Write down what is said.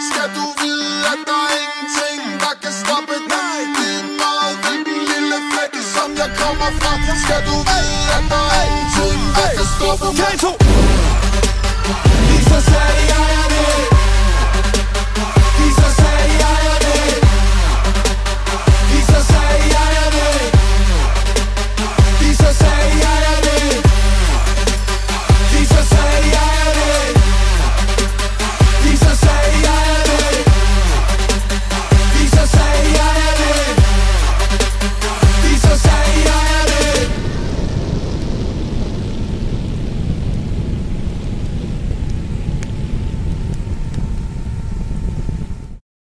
Skal du vide, at der er ingenting, der kan stoppe dig. Lige meget hvilken lille flække, som jeg kommer fra. Skal du vide, at der er ingenting, der kan stoppe mig. Lige så sagde jeg det.